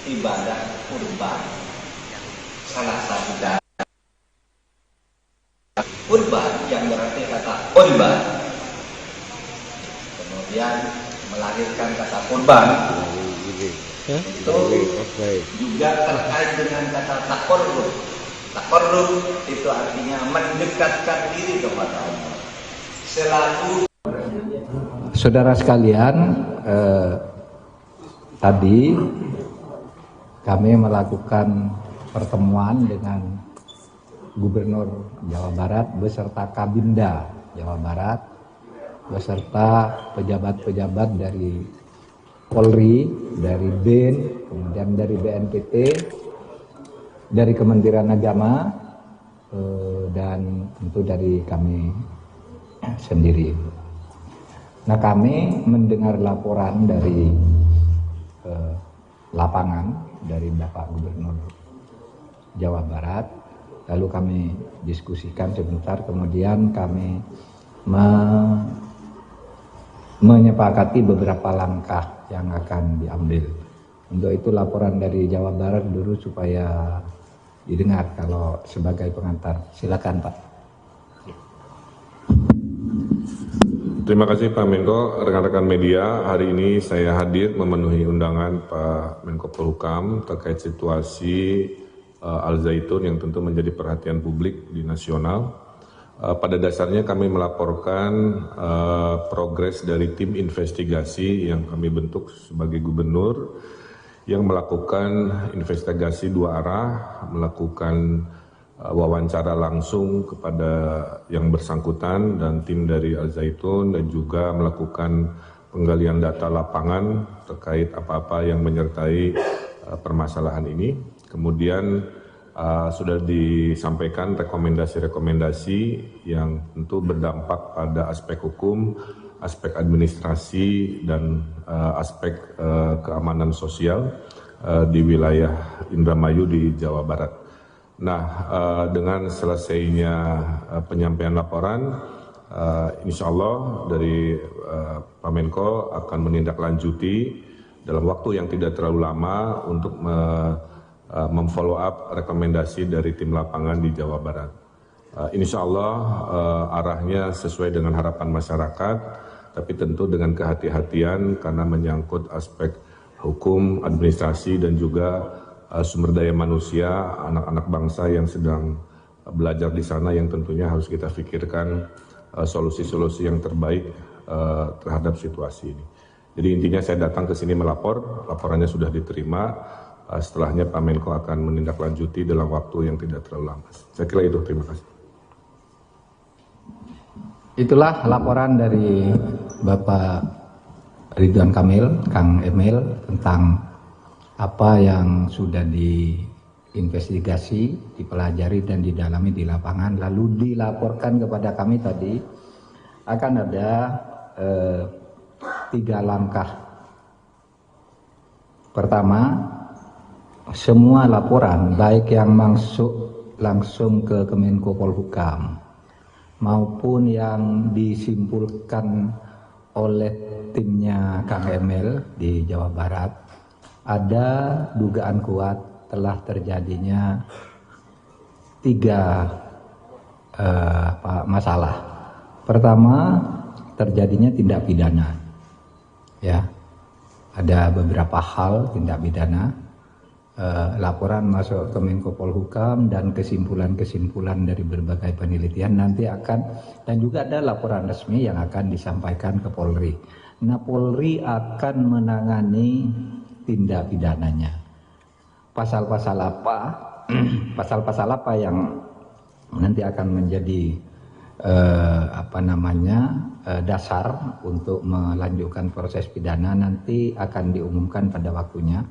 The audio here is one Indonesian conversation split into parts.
ibadah kurban. Salah satu dari kurban yang berarti kata kurban, kemudian melahirkan kata kurban, itu juga terkait dengan kata taqarrub. Taqarrub itu artinya mendekatkan diri kepada Allah. Selalu saudara sekalian, tadi kami melakukan pertemuan dengan Gubernur Jawa Barat beserta Kabinda Jawa Barat beserta pejabat-pejabat dari Polri, dari BIN, kemudian dari BNPT, dari Kementerian Agama, dan tentu dari kami sendiri. Nah, kami mendengar laporan dari lapangan dari Bapak Gubernur Jawa Barat, lalu kami diskusikan sebentar, kemudian kami menyepakati beberapa langkah yang akan diambil. Untuk itu laporan dari Jawa Barat dulu supaya didengar kalau sebagai pengantar. Silakan Pak. Terima kasih Pak Menko, rekan-rekan media. Hari ini saya hadir memenuhi undangan Pak Menko Polhukam terkait situasi Al Zaitun yang tentu menjadi perhatian publik di nasional. Pada dasarnya kami melaporkan progres dari tim investigasi yang kami bentuk sebagai gubernur yang melakukan investigasi dua arah, melakukan wawancara langsung kepada yang bersangkutan dan tim dari Al Zaitun, dan juga melakukan penggalian data lapangan terkait apa-apa yang menyertai permasalahan ini. Kemudian sudah disampaikan rekomendasi-rekomendasi yang tentu berdampak pada aspek hukum, aspek administrasi, dan aspek keamanan sosial di wilayah Indramayu di Jawa Barat. Nah, dengan selesainya penyampaian laporan, insya Allah dari Pak Menko akan menindaklanjuti dalam waktu yang tidak terlalu lama untuk memfollow up rekomendasi dari tim lapangan di Jawa Barat. Insya Allah arahnya sesuai dengan harapan masyarakat, tapi tentu dengan kehati-hatian karena menyangkut aspek hukum, administrasi, dan juga sumber daya manusia, anak-anak bangsa yang sedang belajar di sana yang tentunya harus kita pikirkan solusi-solusi yang terbaik terhadap situasi ini. Jadi intinya saya datang ke sini melapor, laporannya sudah diterima, setelahnya Pak Menko akan menindaklanjuti dalam waktu yang tidak terlalu lama. Saya kira itu, terima kasih. Itulah laporan dari Bapak Ridwan Kamil, Kang Emil, tentang apa yang sudah diinvestigasi, dipelajari dan didalami di lapangan, lalu dilaporkan kepada kami tadi. Akan ada 3 langkah. Pertama, semua laporan baik yang masuk langsung ke Kemenko Polhukam maupun yang disimpulkan oleh timnya Kang Emil di Jawa Barat, ada dugaan kuat telah terjadinya 3 masalah. Pertama, terjadinya tindak pidana. Ya, ada beberapa hal tindak pidana. Laporan masuk ke Menko Polhukam dan kesimpulan-kesimpulan dari berbagai penelitian nanti akan, dan juga ada laporan resmi yang akan disampaikan ke Polri. Nah, Polri akan menangani tindak pidananya. Pasal-pasal apa, pasal-pasal apa yang nanti akan menjadi dasar untuk melanjutkan proses pidana nanti akan diumumkan pada waktunya.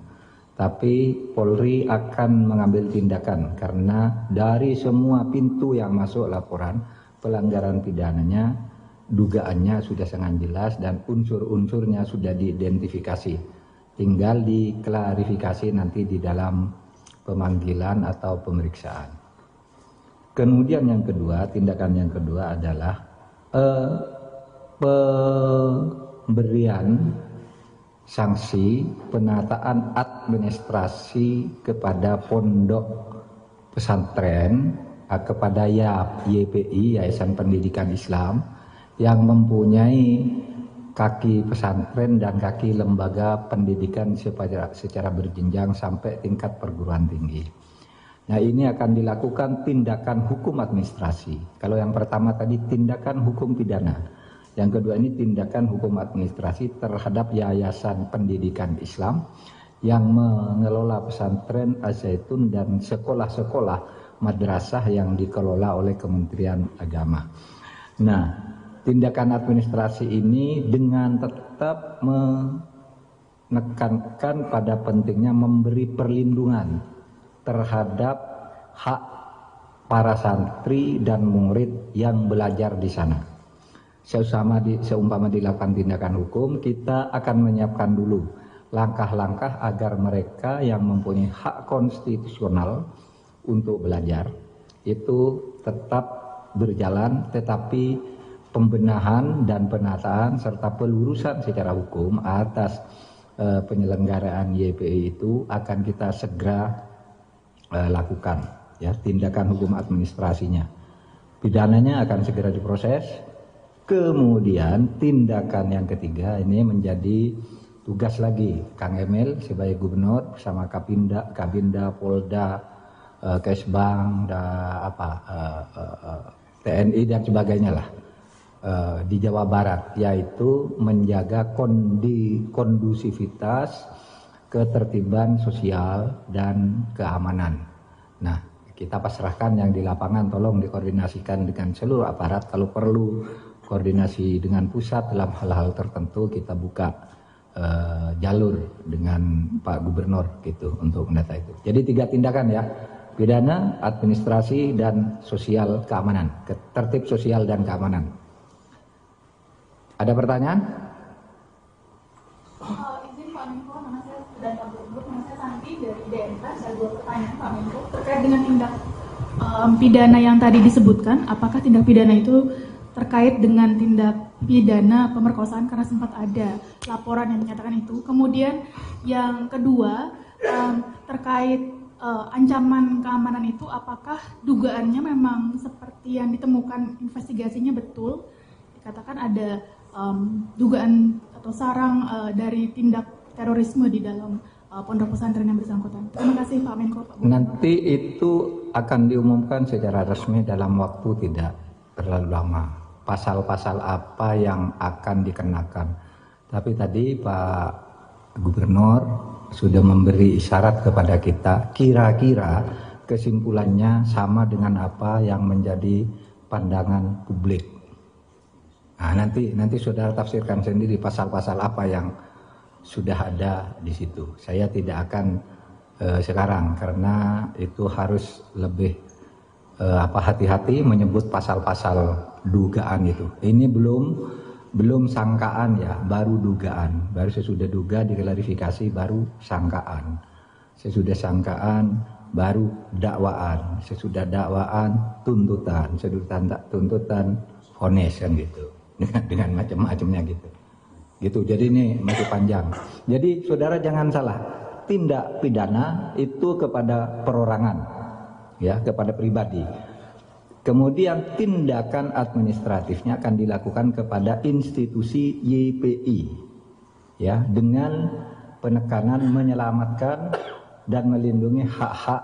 Tapi Polri akan mengambil tindakan karena dari semua pintu yang masuk laporan pelanggaran pidananya, dugaannya sudah sangat jelas dan unsur-unsurnya sudah diidentifikasi. Tinggal diklarifikasi nanti di dalam pemanggilan atau pemeriksaan. Kemudian yang kedua, tindakan yang kedua adalah pemberian sanksi penataan administrasi kepada pondok pesantren, kepada YPI, Yayasan Pendidikan Islam, yang mempunyai kaki pesantren dan kaki lembaga pendidikan secara berjenjang sampai tingkat perguruan tinggi. Nah, ini akan dilakukan tindakan hukum administrasi. Kalau yang pertama tadi tindakan hukum pidana. Yang kedua ini tindakan hukum administrasi terhadap Yayasan Pendidikan Islam yang mengelola pesantren Az-Zaitun dan sekolah-sekolah madrasah yang dikelola oleh Kementerian Agama. Nah, tindakan administrasi ini dengan tetap menekankan pada pentingnya memberi perlindungan terhadap hak para santri dan murid yang belajar di sana. Seumpama dilakukan tindakan hukum, kita akan menyiapkan dulu langkah-langkah agar mereka yang mempunyai hak konstitusional untuk belajar itu tetap berjalan, tetapi pembenahan dan penataan serta pelurusan secara hukum atas penyelenggaraan YPI itu akan kita segera lakukan, ya, tindakan hukum administrasinya. Pidananya akan segera diproses. Kemudian tindakan yang ketiga ini menjadi tugas lagi Kang Emil sebagai gubernur bersama Kabinda, Polda, Kesbang, TNI dan sebagainya lah di Jawa Barat, yaitu menjaga kondusivitas, ketertiban sosial dan keamanan. Nah, kita pasrahkan yang di lapangan, tolong dikoordinasikan dengan seluruh aparat. Kalau perlu koordinasi dengan pusat dalam hal-hal tertentu, kita buka jalur dengan Pak Gubernur gitu untuk mendata itu. Jadi 3 tindakan ya, pidana, administrasi, dan sosial keamanan, tertib sosial dan keamanan. Ada pertanyaan? Izin Pak Menko, nama saya dan Pak Gubernur, nama saya Santi dari DMK. Saya 2 pertanyaan Pak Menko terkait dengan tindak pidana yang tadi disebutkan. Apakah tindak pidana itu terkait dengan tindak pidana pemerkosaan, karena sempat ada laporan yang menyatakan itu. Kemudian yang kedua terkait ancaman keamanan itu, apakah dugaannya memang seperti yang ditemukan investigasinya betul? Dikatakan ada dugaan atau sarang dari tindak terorisme di dalam pondok pesantren yang bersangkutan. Terima kasih Pak Menko. Nanti itu akan diumumkan secara resmi dalam waktu tidak terlalu lama. Pasal-pasal apa yang akan dikenakan. Tapi tadi Pak Gubernur sudah memberi isyarat kepada kita, kira-kira kesimpulannya sama dengan apa yang menjadi pandangan publik. Nah, nanti saudara tafsirkan sendiri pasal-pasal apa yang sudah ada di situ. Saya tidak akan sekarang, karena itu harus lebih hati-hati menyebut pasal-pasal dugaan itu. Ini belum sangkaan ya, baru dugaan. Baru sesudah duga diklarifikasi, baru sangkaan. Sesudah sangkaan baru dakwaan. Sesudah dakwaan tuntutan. Sesudah tuntutan vonis kan gitu. Dengan macam-macamnya gitu. Gitu. Jadi ini masih panjang. Jadi saudara jangan salah. Tindak pidana itu kepada perorangan, ya, kepada pribadi. Kemudian tindakan administratifnya akan dilakukan kepada institusi YPI, ya, dengan penekanan menyelamatkan dan melindungi hak-hak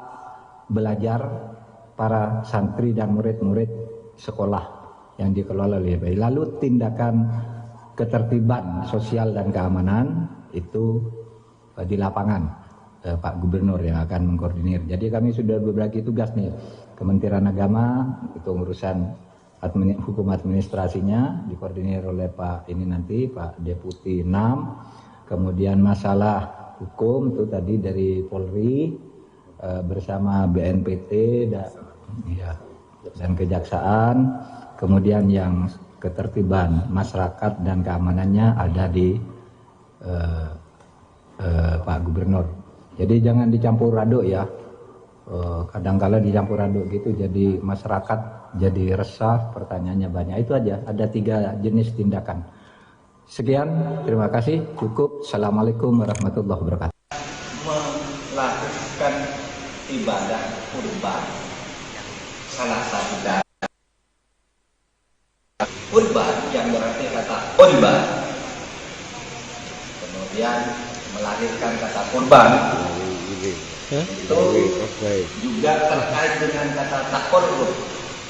belajar para santri dan murid-murid sekolah yang dikelola oleh YPI. Lalu tindakan ketertiban sosial dan keamanan itu di lapangan, Pak Gubernur yang akan mengkoordinir. Jadi kami sudah berbagi tugas nih. Kementerian Agama itu urusan hukum administrasinya dikoordinir oleh Pak Deputi 6. Kemudian masalah hukum itu tadi dari Polri bersama BNPT dan Kejaksaan. Kemudian yang ketertiban masyarakat dan keamanannya ada di Pak Gubernur. Jadi jangan dicampur aduk ya. Kadang-kala dicampur aduk gitu, jadi masyarakat jadi resah, pertanyaannya banyak. Itu aja, ada 3 jenis tindakan. Sekian, terima kasih. Cukup. Assalamualaikum warahmatullahi wabarakatuh. Melakukan ibadah kurban, salah satu dari kurban yang berarti kata kurban, kemudian melahirkan kata kurban itu juga terkait dengan kata taqarrub.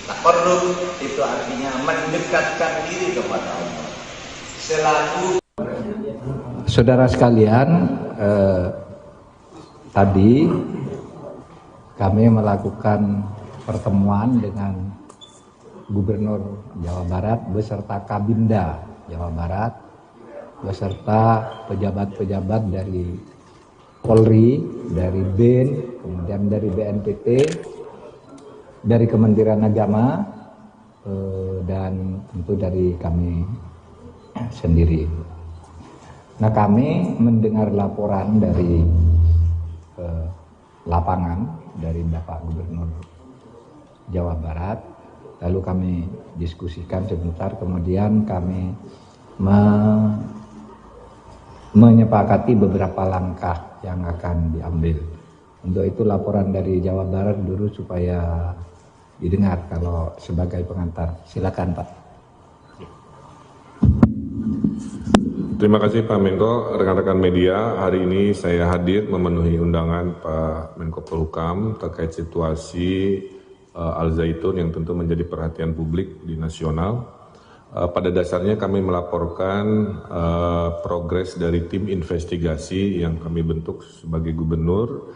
Taqarrub itu artinya mendekatkan diri kepada Allah. Selalu saudara sekalian, tadi kami melakukan pertemuan dengan Gubernur Jawa Barat beserta Kabinda Jawa Barat beserta pejabat-pejabat dari Polri, dari BIN, kemudian dari BNPT, dari Kementerian Agama, dan tentu dari kami sendiri. Nah, kami mendengar laporan dari lapangan dari Bapak Gubernur Jawa Barat, lalu kami diskusikan sebentar, kemudian kami menyepakati beberapa langkah yang akan diambil. Untuk itu laporan dari Jawa Barat dulu supaya didengar kalau sebagai pengantar. Silakan Pak. Terima kasih Pak Menko, rekan-rekan media. Hari ini saya hadir memenuhi undangan Pak Menko Polhukam terkait situasi Al Zaitun yang tentu menjadi perhatian publik di nasional. Pada dasarnya kami melaporkan progres dari tim investigasi yang kami bentuk sebagai gubernur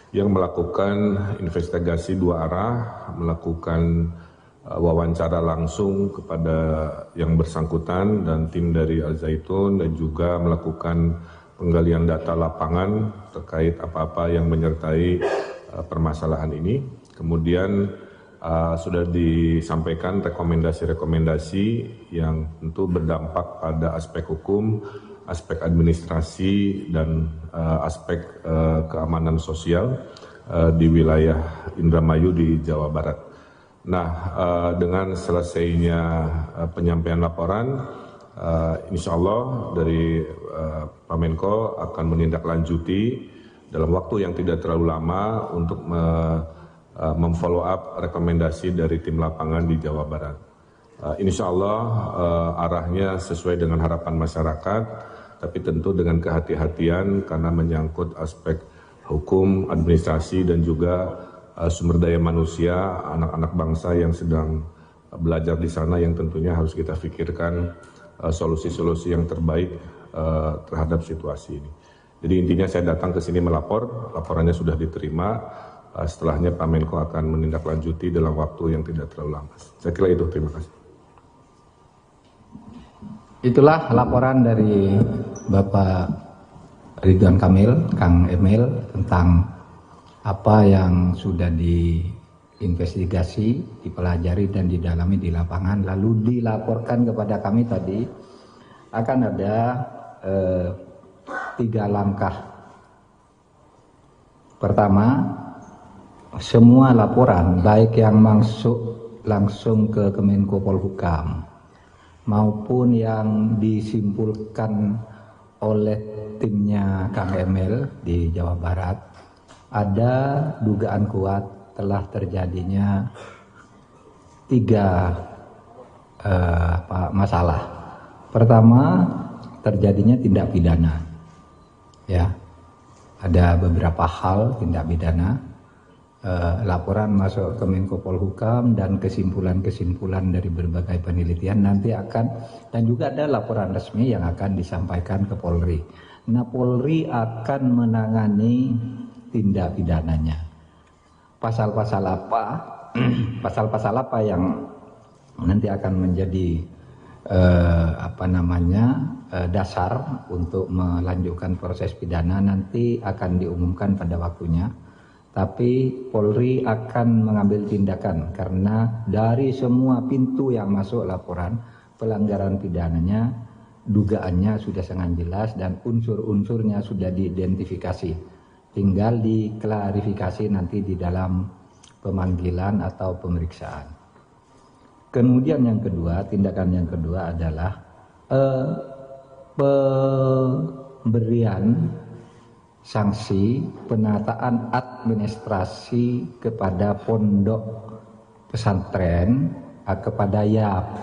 yang melakukan investigasi dua arah, melakukan wawancara langsung kepada yang bersangkutan dan tim dari Al Zaitun, dan juga melakukan penggalian data lapangan terkait apa-apa yang menyertai permasalahan ini. Kemudian sudah disampaikan rekomendasi-rekomendasi yang tentu berdampak pada aspek hukum, aspek administrasi, dan aspek keamanan sosial di wilayah Indramayu di Jawa Barat. Nah, dengan selesainya penyampaian laporan, insya Allah dari Pak Menko akan menindaklanjuti dalam waktu yang tidak terlalu lama untuk memfollow up rekomendasi dari tim lapangan di Jawa Barat. Insya Allah arahnya sesuai dengan harapan masyarakat, tapi tentu dengan kehati-hatian karena menyangkut aspek hukum, administrasi, dan juga sumber daya manusia, anak-anak bangsa yang sedang belajar di sana yang tentunya harus kita pikirkan solusi-solusi yang terbaik terhadap situasi ini. Jadi intinya saya datang ke sini melapor, laporannya sudah diterima, setelahnya Pak Menko akan menindaklanjuti dalam waktu yang tidak terlalu lama. Saya kira itu, terima kasih. Itulah laporan dari Bapak Ridwan Kamil, Kang Emil, tentang apa yang sudah diinvestigasi, dipelajari dan didalami di lapangan, lalu dilaporkan kepada kami tadi. Akan ada 3 langkah. Pertama, semua laporan baik yang masuk langsung ke Kemenko Polhukam maupun yang disimpulkan oleh timnya Kang Emil di Jawa Barat, ada dugaan kuat telah terjadinya 3 masalah. Pertama, terjadinya tindak pidana. Ya, ada beberapa hal tindak pidana. Laporan masuk ke Menko Polhukam dan kesimpulan-kesimpulan dari berbagai penelitian nanti akan, dan juga ada laporan resmi yang akan disampaikan ke Polri. Nah, Polri akan menangani tindak pidananya. Pasal-pasal apa? Pasal-pasal apa yang nanti akan menjadi dasar untuk melanjutkan proses pidana nanti akan diumumkan pada waktunya. Tapi Polri akan mengambil tindakan karena dari semua pintu yang masuk laporan pelanggaran pidananya, dugaannya sudah sangat jelas dan unsur-unsurnya sudah diidentifikasi. Tinggal diklarifikasi nanti di dalam pemanggilan atau pemeriksaan. Kemudian yang kedua, tindakan yang kedua adalah pemberian sanksi penataan administrasi kepada pondok pesantren, kepada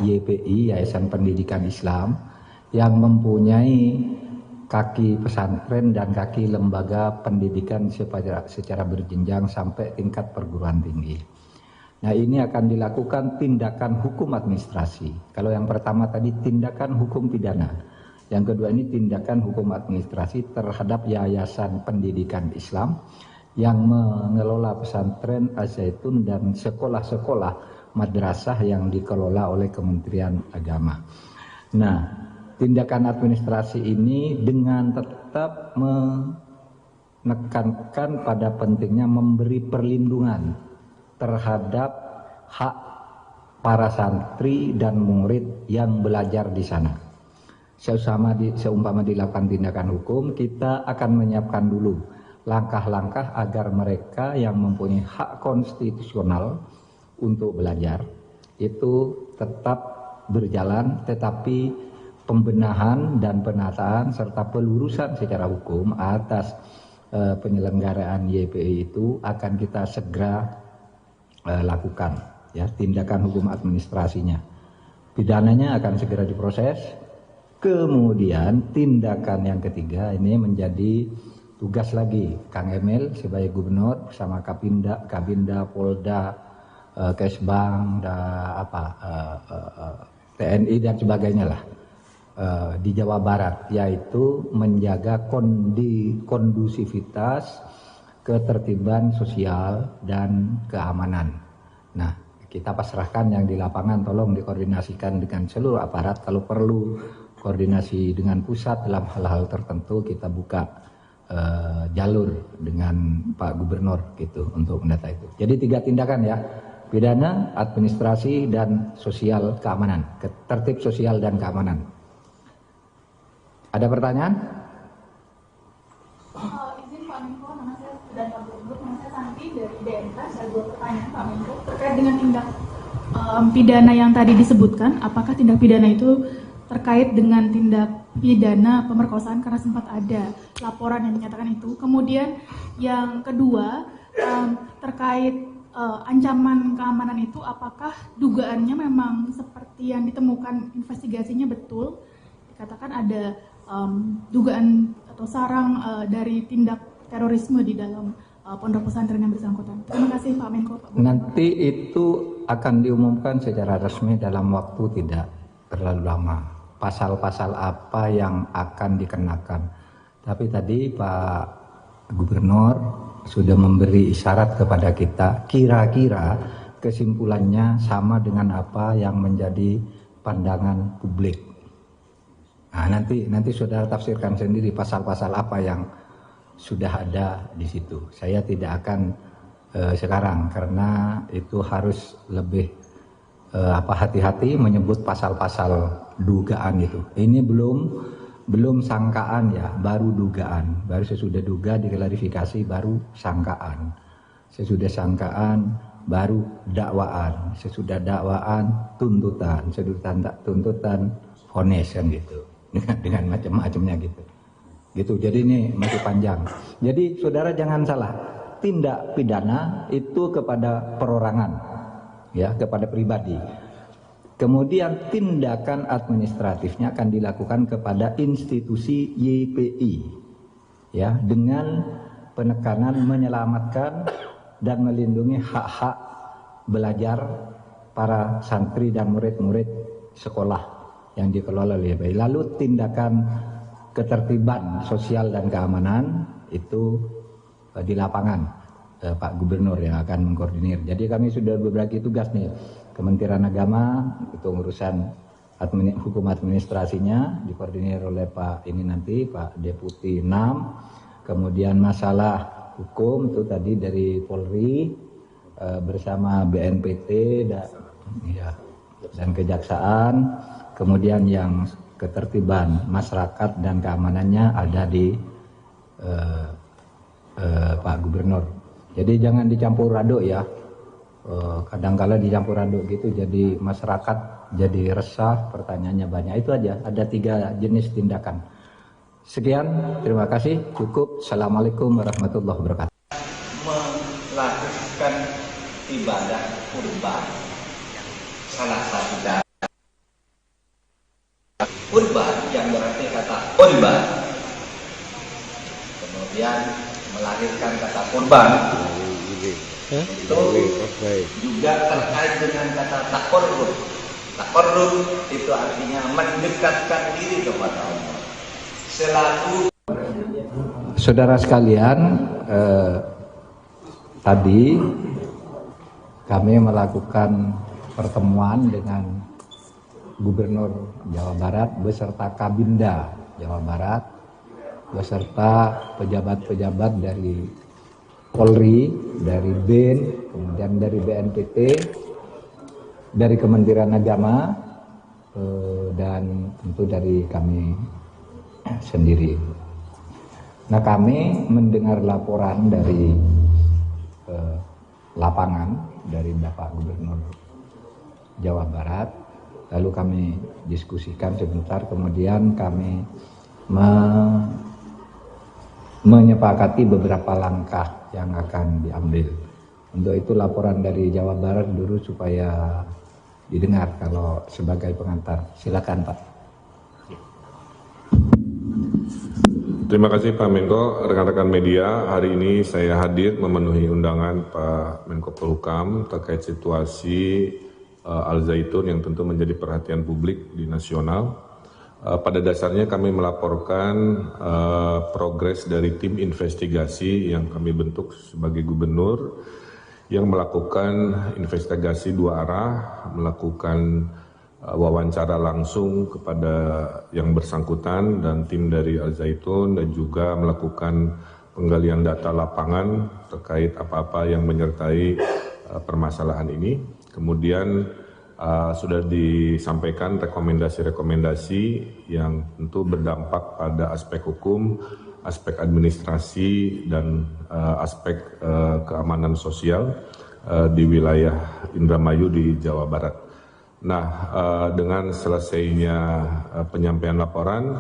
YPI, Yayasan Pendidikan Islam, yang mempunyai kaki pesantren dan kaki lembaga pendidikan secara berjenjang sampai tingkat perguruan tinggi. Nah, ini akan dilakukan tindakan hukum administrasi. Kalau yang pertama tadi tindakan hukum pidana, yang kedua ini tindakan hukum administrasi terhadap Yayasan Pendidikan Islam yang mengelola pesantren Az-Zaitun dan sekolah-sekolah madrasah yang dikelola oleh Kementerian Agama. Nah, tindakan administrasi ini dengan tetap menekankan pada pentingnya memberi perlindungan terhadap hak para santri dan murid yang belajar di sana. Seumpama dilakukan tindakan hukum, kita akan menyiapkan dulu langkah-langkah agar mereka yang mempunyai hak konstitusional untuk belajar itu tetap berjalan, tetapi pembenahan dan penataan serta pelurusan secara hukum atas penyelenggaraan YPI itu akan kita segera lakukan, ya, tindakan hukum administrasinya. Pidananya akan segera diproses. Kemudian tindakan yang ketiga ini menjadi tugas lagi Kang Emil sebagai gubernur bersama Kabinda, Polda, Kesbang, TNI dan sebagainya lah di Jawa Barat, yaitu menjaga kondusivitas, ketertiban sosial dan keamanan. Nah, kita pasrahkan yang di lapangan, tolong dikoordinasikan dengan seluruh aparat. Kalau perlu koordinasi dengan pusat dalam hal-hal tertentu, kita buka jalur dengan Pak Gubernur gitu untuk mendata itu. Jadi 3 tindakan, ya: pidana, administrasi, dan sosial keamanan, tertib sosial dan keamanan. Ada pertanyaan? Izin Pak Menko, nama saya dan Pak Gubernur, nama saya Santi dari DMK. Saya buat pertanyaan Pak Menko terkait dengan tindak pidana yang tadi disebutkan. Apakah tindak pidana itu terkait dengan tindak pidana pemerkosaan, karena sempat ada laporan yang menyatakan itu. Kemudian yang kedua, terkait ancaman keamanan itu, apakah dugaannya memang seperti yang ditemukan investigasinya betul? Dikatakan ada dugaan atau sarang dari tindak terorisme di dalam pondok pesantren yang bersangkutan. Terima kasih Pak Menko. Nanti itu akan diumumkan secara resmi dalam waktu tidak terlalu lama. Pasal-pasal apa yang akan dikenakan. Tapi tadi Pak Gubernur sudah memberi isyarat kepada kita, kira-kira kesimpulannya sama dengan apa yang menjadi pandangan publik. Nah, nanti saudara tafsirkan sendiri pasal-pasal apa yang sudah ada di situ. Saya tidak akan sekarang, karena itu harus lebih hati-hati menyebut pasal-pasal dugaan itu. Ini belum sangkaan, ya, baru dugaan. Baru sesudah duga diklarifikasi, baru sangkaan. Sesudah sangkaan baru dakwaan. Sesudah dakwaan tuntutan. Sesudah tuntutan vonis, kan gitu. Dengan macam-macamnya gitu. Gitu. Jadi ini masih panjang. Jadi saudara jangan salah. Tindak pidana itu kepada perorangan, ya, kepada pribadi. Kemudian tindakan administratifnya akan dilakukan kepada institusi YPI, ya, dengan penekanan menyelamatkan dan melindungi hak-hak belajar para santri dan murid-murid sekolah yang dikelola oleh YPI. Lalu tindakan ketertiban sosial dan keamanan itu di lapangan, Pak Gubernur yang akan mengkoordinir. Jadi kami sudah berbagi tugas nih. Kementerian Agama itu urusan hukum administrasinya dikoordinir oleh Pak Deputi 6. Kemudian masalah hukum itu tadi dari Polri bersama BNPT dan Kejaksaan. Kemudian yang ketertiban masyarakat dan keamanannya ada di Pak Gubernur. Jadi jangan dicampur aduk, ya. Kadang-kala dicampur aduk gitu, jadi masyarakat jadi resah, pertanyaannya banyak. Itu aja, ada 3 jenis tindakan. Sekian, terima kasih, cukup. Assalamualaikum warahmatullahi wabarakatuh. Melakukan ibadah kurban, salah satu cara kurban yang berarti kata kurban, kemudian melahirkan kata kurban, itu juga terkait dengan kata takorrub. Takorrub itu artinya mendekatkan diri kepada Allah. Selalu saudara sekalian, tadi kami melakukan pertemuan dengan Gubernur Jawa Barat beserta Kabinda Jawa Barat beserta pejabat-pejabat dari Polri, dari BIN, kemudian dari BNPT, dari Kementerian Agama, dan tentu dari kami sendiri. Nah, kami mendengar laporan dari lapangan dari Bapak Gubernur Jawa Barat, lalu kami diskusikan sebentar, kemudian kami menyepakati beberapa langkah yang akan diambil. Untuk itu laporan dari Jawa Barat dulu supaya didengar kalau sebagai pengantar. Silakan Pak. Terima kasih Pak Menko, rekan-rekan media. Hari ini saya hadir memenuhi undangan Pak Menko Polhukam terkait situasi Al Zaitun yang tentu menjadi perhatian publik di nasional. Pada dasarnya kami melaporkan progres dari tim investigasi yang kami bentuk sebagai gubernur yang melakukan investigasi 2 arah, melakukan wawancara langsung kepada yang bersangkutan dan tim dari Al Zaitun, dan juga melakukan penggalian data lapangan terkait apa-apa yang menyertai permasalahan ini. Kemudian sudah disampaikan rekomendasi-rekomendasi yang tentu berdampak pada aspek hukum, aspek administrasi, dan aspek keamanan sosial di wilayah Indramayu di Jawa Barat. Nah, dengan selesainya penyampaian laporan,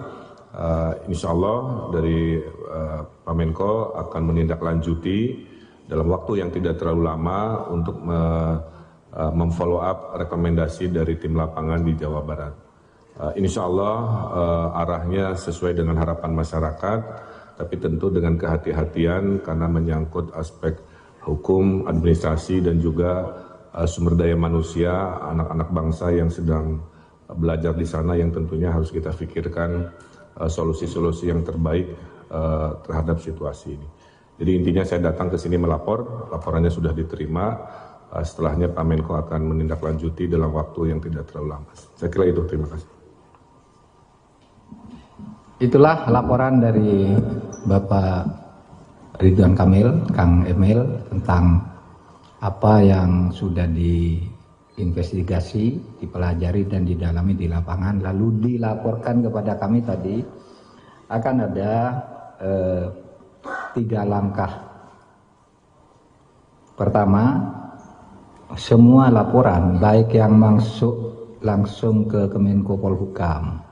insya Allah dari Pak Menko akan menindaklanjuti dalam waktu yang tidak terlalu lama untuk memfollow up rekomendasi dari tim lapangan di Jawa Barat. Insya Allah arahnya sesuai dengan harapan masyarakat, tapi tentu dengan kehati-hatian karena menyangkut aspek hukum, administrasi, dan juga sumber daya manusia, anak-anak bangsa yang sedang belajar di sana yang tentunya harus kita pikirkan solusi-solusi yang terbaik terhadap situasi ini. Jadi intinya saya datang ke sini melapor, laporannya sudah diterima. Setelahnya Pak Menko akan menindaklanjuti dalam waktu yang tidak terlalu lama. Saya kira itu, terima kasih. Itulah laporan dari Bapak Ridwan Kamil, Kang Emil, tentang apa yang sudah diinvestigasi, dipelajari dan didalami di lapangan, lalu dilaporkan kepada kami tadi. Akan ada 3 langkah. Pertama, semua laporan baik yang masuk langsung ke Kemenko Polhukam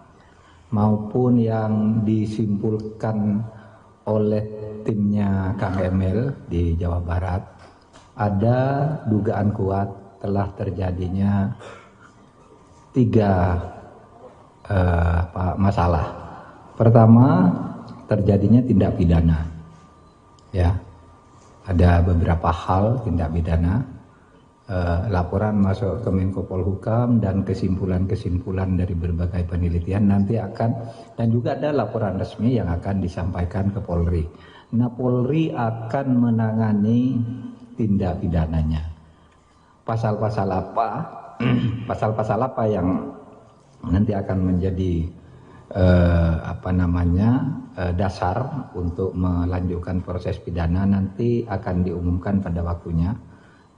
maupun yang disimpulkan oleh timnya Kang Emil di Jawa Barat, ada dugaan kuat telah terjadinya 3 masalah. Pertama, terjadinya tindak pidana. Ya, ada beberapa hal tindak pidana. Laporan masuk ke Menko Polhukam dan kesimpulan-kesimpulan dari berbagai penelitian nanti akan, dan juga ada laporan resmi yang akan disampaikan ke Polri. Nah, Polri akan menangani tindak pidananya. Pasal-pasal apa, pasal-pasal apa yang nanti akan menjadi dasar untuk melanjutkan proses pidana nanti akan diumumkan pada waktunya.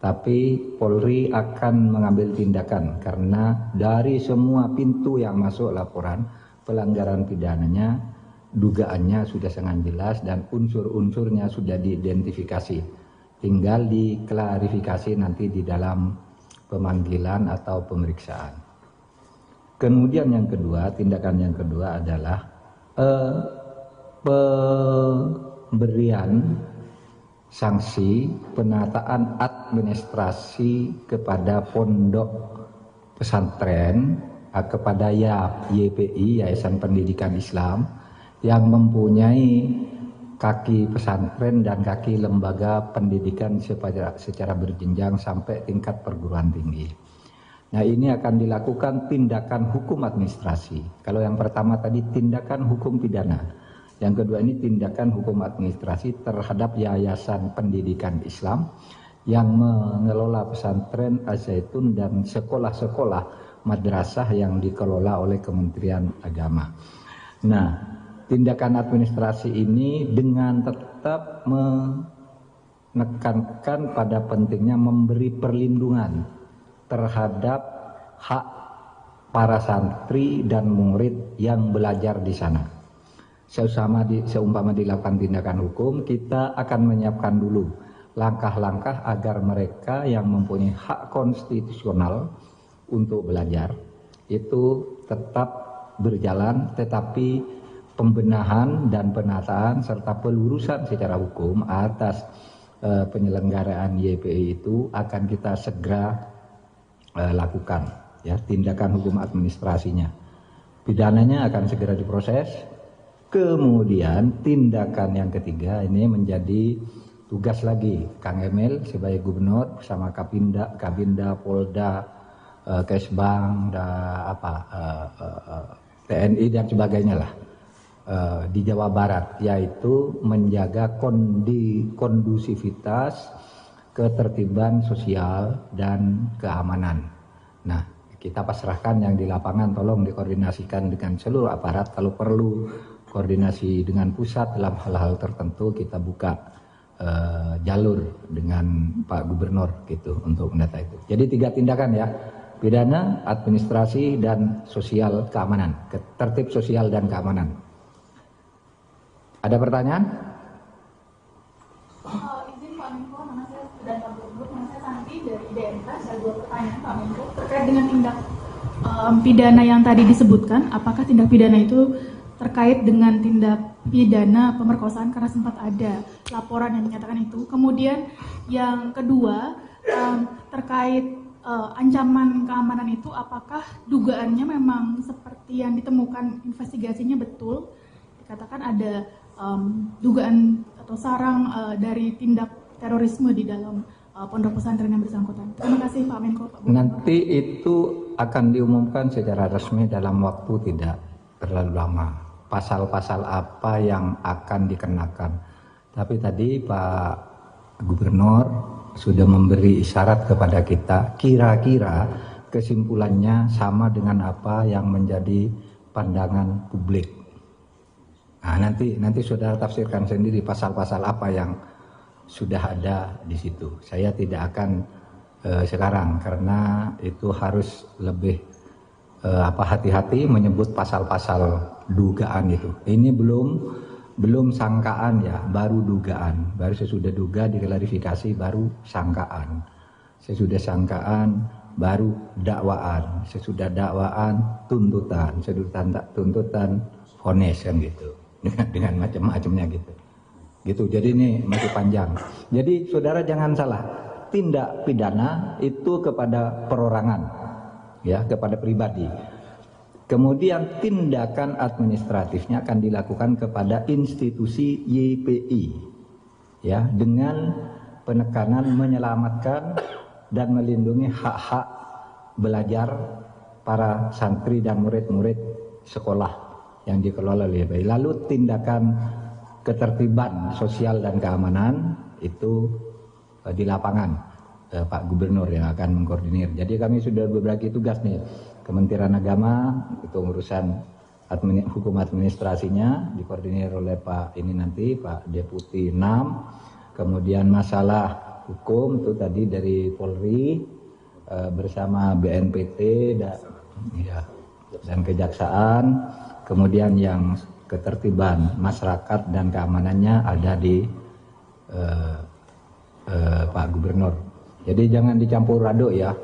Tapi Polri akan mengambil tindakan karena dari semua pintu yang masuk laporan pelanggaran pidananya, dugaannya sudah sangat jelas dan unsur-unsurnya sudah diidentifikasi. tinggal diklarifikasi nanti di dalam pemanggilan atau pemeriksaan. Kemudian yang kedua, tindakan yang kedua adalah pemberian sanksi penataan administrasi kepada pondok pesantren, kepada YPI, Yayasan Pendidikan Islam, yang mempunyai kaki pesantren dan kaki lembaga pendidikan secara berjenjang sampai tingkat perguruan tinggi. Nah, ini akan dilakukan tindakan hukum administrasi. Kalau yang pertama tadi tindakan hukum pidana, yang kedua ini tindakan hukum administrasi terhadap Yayasan Pendidikan Islam yang mengelola pesantren Az-Zaitun dan sekolah-sekolah madrasah yang dikelola oleh Kementerian Agama. Nah, tindakan administrasi ini dengan tetap menekankan pada pentingnya memberi perlindungan terhadap hak para santri dan murid yang belajar di sana. Seumpama dilakukan tindakan hukum, kita akan menyiapkan dulu langkah-langkah agar mereka yang mempunyai hak konstitusional untuk belajar itu tetap berjalan, tetapi pembenahan dan penataan serta pelurusan secara hukum atas penyelenggaraan YPI itu akan kita segera lakukan, ya, tindakan hukum administrasinya. Pidananya akan segera diproses. Kemudian tindakan yang ketiga ini menjadi tugas lagi Kang Emil sebagai gubernur bersama Kabinda, Polda, Kesbang, TNI dan sebagainya lah di Jawa Barat, yaitu menjaga kondusivitas, ketertiban sosial dan keamanan. Nah, kita pasrahkan yang di lapangan, tolong dikoordinasikan dengan seluruh aparat. Kalau perlu koordinasi dengan pusat dalam hal-hal tertentu, kita buka jalur dengan Pak Gubernur gitu untuk mendata itu. Jadi 3 tindakan ya: pidana, administrasi, dan sosial keamanan, tertib sosial dan keamanan. Ada pertanyaan? Izin Pak Menko, nama saya dan Pak Gubernur, nama saya Santi dari DMK. Saya dua pertanyaan Pak Menko terkait dengan tindak pidana yang tadi disebutkan. Apakah tindak pidana itu terkait dengan tindak pidana pemerkosaan, karena sempat ada laporan yang menyatakan itu. Kemudian yang kedua, terkait ancaman keamanan itu, apakah dugaannya memang seperti yang ditemukan investigasinya betul? Dikatakan ada dugaan atau sarang dari tindak terorisme di dalam pondok pesantren yang bersangkutan. Terima kasih Pak Menko. Pak Gubernur. Nanti itu akan diumumkan secara resmi dalam waktu tidak terlalu lama. Pasal-pasal apa yang akan dikenakan. Tapi tadi Pak Gubernur sudah memberi isyarat kepada kita, kira-kira kesimpulannya sama dengan apa yang menjadi pandangan publik. Nah, nanti saudara tafsirkan sendiri pasal-pasal apa yang sudah ada di situ. Saya tidak akan sekarang, karena itu harus lebih hati-hati menyebut pasal-pasal dugaan itu. Ini belum sangkaan ya, baru dugaan. Baru sesudah duga diklarifikasi, baru sangkaan. Sesudah sangkaan baru dakwaan. Sesudah dakwaan tuntutan. Sesudah tuntutan vonis, kan gitu. Dengan macam-macamnya gitu. Jadi ini masih panjang. Jadi saudara jangan salah, tindak pidana itu kepada perorangan, ya, kepada pribadi. Kemudian tindakan administratifnya akan dilakukan kepada institusi YPI, ya, dengan penekanan menyelamatkan dan melindungi hak-hak belajar para santri dan murid-murid sekolah yang dikelola oleh YPI. Lalu tindakan ketertiban sosial dan keamanan itu di lapangan, Pak Gubernur yang akan mengkoordinir. Jadi kami sudah berbagi tugas nih. Kementerian Agama itu urusan hukum administrasinya dikoordinir oleh Pak Deputi 6. Kemudian masalah hukum itu tadi dari Polri bersama BNPT dan Kejaksaan. Kemudian yang ketertiban masyarakat dan keamanannya ada di Bapak Gubernur. Jadi jangan dicampur aduk ya.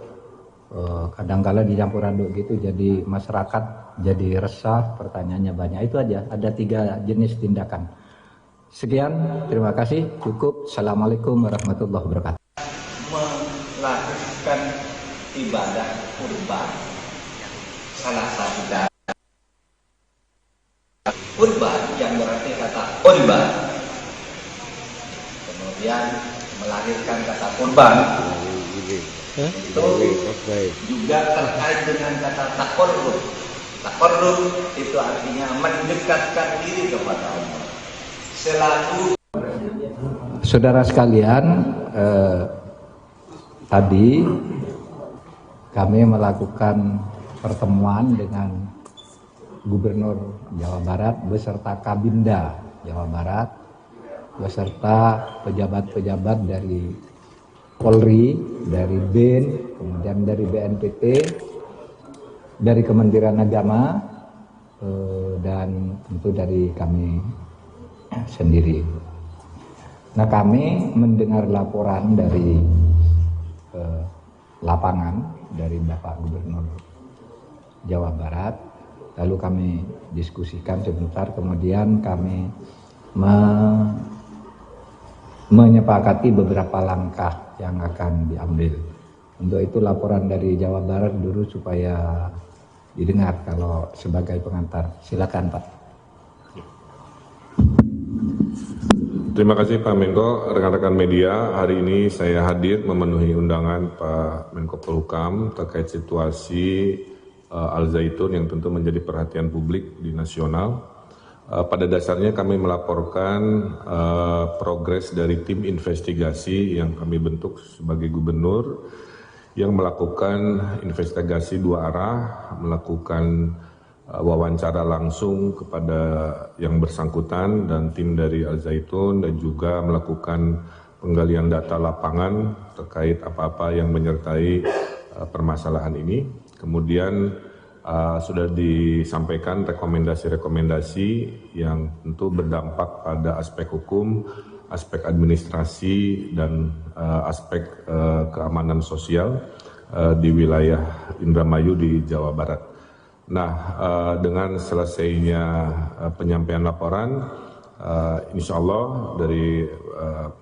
Kadang-kala dicampur aduk gitu, jadi masyarakat jadi resah, pertanyaannya banyak. Itu aja, ada 3 jenis tindakan. Sekian, terima kasih, cukup. Assalamualaikum warahmatullahi wabarakatuh. Melakukan ibadah kurban, salah satu dari kurban yang berarti kata kurban, kemudian melahirkan kata kurban, itu juga terkait dengan kata takorrub. Takorrub itu artinya mendekatkan diri kepada Allah. Selalu. Saudara sekalian, tadi kami melakukan pertemuan dengan Gubernur Jawa Barat beserta Kabinda Jawa Barat, beserta pejabat-pejabat dari Polri, dari BIN, kemudian dari BNPT, dari Kementerian Agama, dan tentu dari kami sendiri. Nah, kami mendengar laporan dari lapangan dari Bapak Gubernur Jawa Barat, lalu kami diskusikan sebentar, kemudian kami menyepakati beberapa langkah yang akan diambil. Untuk itu laporan dari Jawa Barat dulu supaya didengar kalau sebagai pengantar. Silakan Pak. Terima kasih Pak Menko, rekan-rekan media. Hari ini saya hadir memenuhi undangan Pak Menko Polhukam terkait situasi Al Zaitun yang tentu menjadi perhatian publik di nasional. Pada dasarnya kami melaporkan progres dari tim investigasi yang kami bentuk sebagai gubernur yang melakukan investigasi 2 arah, melakukan wawancara langsung kepada yang bersangkutan dan tim dari Al Zaitun, dan juga melakukan penggalian data lapangan terkait apa-apa yang menyertai permasalahan ini. Kemudian sudah disampaikan rekomendasi-rekomendasi yang tentu berdampak pada aspek hukum, aspek administrasi, dan aspek keamanan sosial di wilayah Indramayu di Jawa Barat. Nah, dengan selesainya penyampaian laporan, insya Allah dari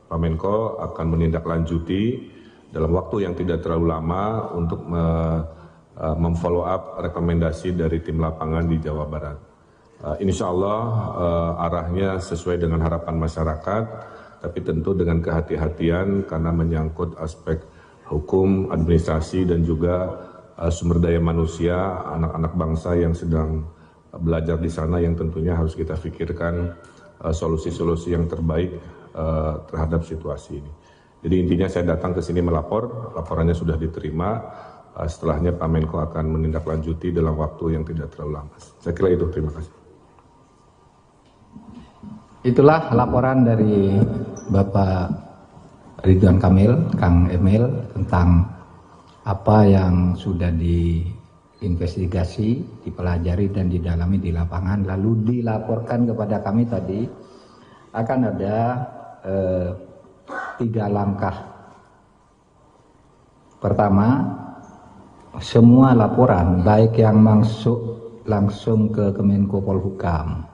Pak Menko akan menindaklanjuti dalam waktu yang tidak terlalu lama untuk memfollow up rekomendasi dari tim lapangan di Jawa Barat. Insya Allah arahnya sesuai dengan harapan masyarakat, tapi tentu dengan kehati-hatian karena menyangkut aspek hukum, administrasi, dan juga sumber daya manusia, anak-anak bangsa yang sedang belajar di sana yang tentunya harus kita pikirkan solusi-solusi yang terbaik terhadap situasi ini. Jadi intinya saya datang ke sini melapor, laporannya sudah diterima, setelahnya Pak Menko akan menindaklanjuti dalam waktu yang tidak terlalu lama. Saya kira itu, terima kasih. Itulah laporan dari Bapak Ridwan Kamil, Kang Emil, tentang apa yang sudah diinvestigasi, dipelajari dan didalami di lapangan, lalu dilaporkan kepada kami tadi. Akan ada 3 langkah. Pertama, semua laporan baik yang masuk langsung ke Kemenko Polhukam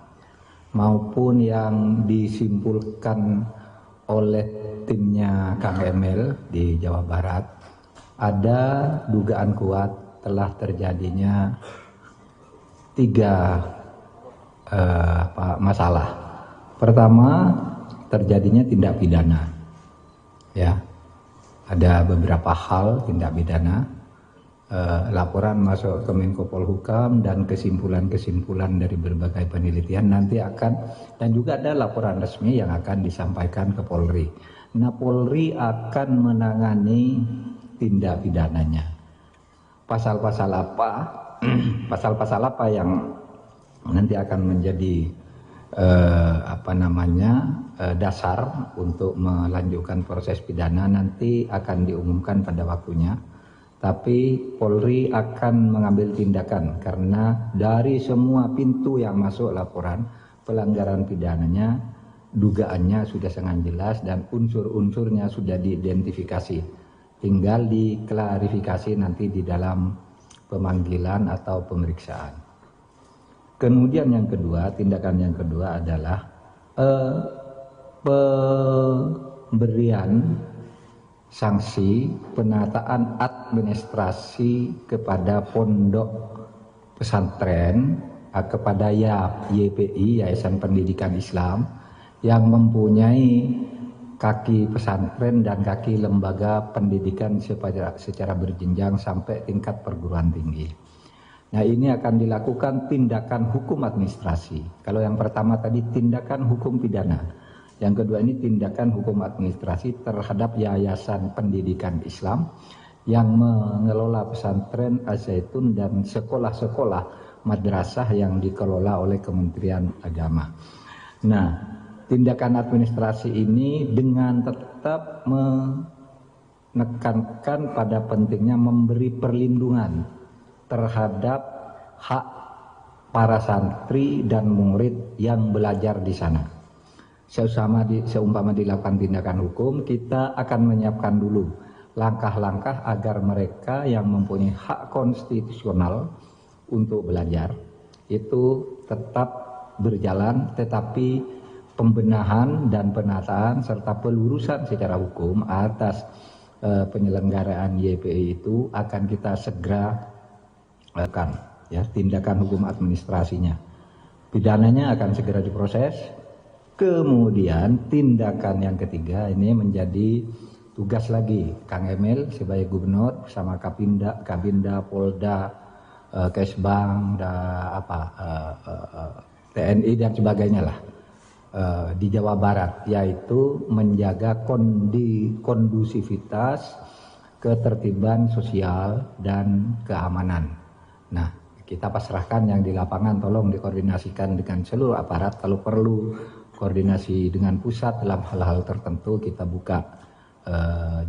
maupun yang disimpulkan oleh timnya Kang Emil di Jawa Barat, ada dugaan kuat telah terjadinya 3 masalah. Pertama, terjadinya tindak pidana. Ya, ada beberapa hal tindak pidana. Laporan masuk ke Menko Polhukam dan kesimpulan-kesimpulan dari berbagai penelitian nanti akan, dan juga ada laporan resmi yang akan disampaikan ke Polri. Nah, Polri akan menangani tindak pidananya. Pasal-pasal apa yang nanti akan menjadi dasar untuk melanjutkan proses pidana nanti akan diumumkan pada waktunya. Tapi Polri akan mengambil tindakan karena dari semua pintu yang masuk laporan pelanggaran pidananya dugaannya sudah sangat jelas dan unsur-unsurnya sudah diidentifikasi. Tinggal diklarifikasi nanti di dalam pemanggilan atau pemeriksaan. Kemudian yang kedua, tindakan yang kedua adalah pemberian sanksi penataan administrasi kepada pondok pesantren, kepada YPI, Yayasan Pendidikan Islam, yang mempunyai kaki pesantren dan kaki lembaga pendidikan secara berjenjang sampai tingkat perguruan tinggi. Nah, ini akan dilakukan tindakan hukum administrasi. Kalau yang pertama tadi tindakan hukum pidana, yang kedua ini tindakan hukum administrasi terhadap Yayasan Pendidikan Islam yang mengelola pesantren Al-Zaitun dan sekolah-sekolah madrasah yang dikelola oleh Kementerian Agama. Nah, tindakan administrasi ini dengan tetap menekankan pada pentingnya memberi perlindungan terhadap hak para santri dan murid yang belajar di sana. Seumpama dilakukan tindakan hukum, kita akan menyiapkan dulu langkah-langkah agar mereka yang mempunyai hak konstitusional untuk belajar itu tetap berjalan, tetapi pembenahan dan penataan serta pelurusan secara hukum atas penyelenggaraan YPI itu akan kita segera lakukan, ya, tindakan hukum administrasinya. Pidananya akan segera diproses. Kemudian tindakan yang ketiga ini menjadi tugas lagi Kang Emil sebagai gubernur bersama Kabinda, Polda, Kesbang, TNI dan sebagainya lah. Di Jawa Barat, yaitu menjaga kondusivitas, ketertiban sosial dan keamanan. Nah, kita pasrahkan yang di lapangan, tolong dikoordinasikan dengan seluruh aparat. Kalau perlu koordinasi dengan pusat dalam hal-hal tertentu, kita buka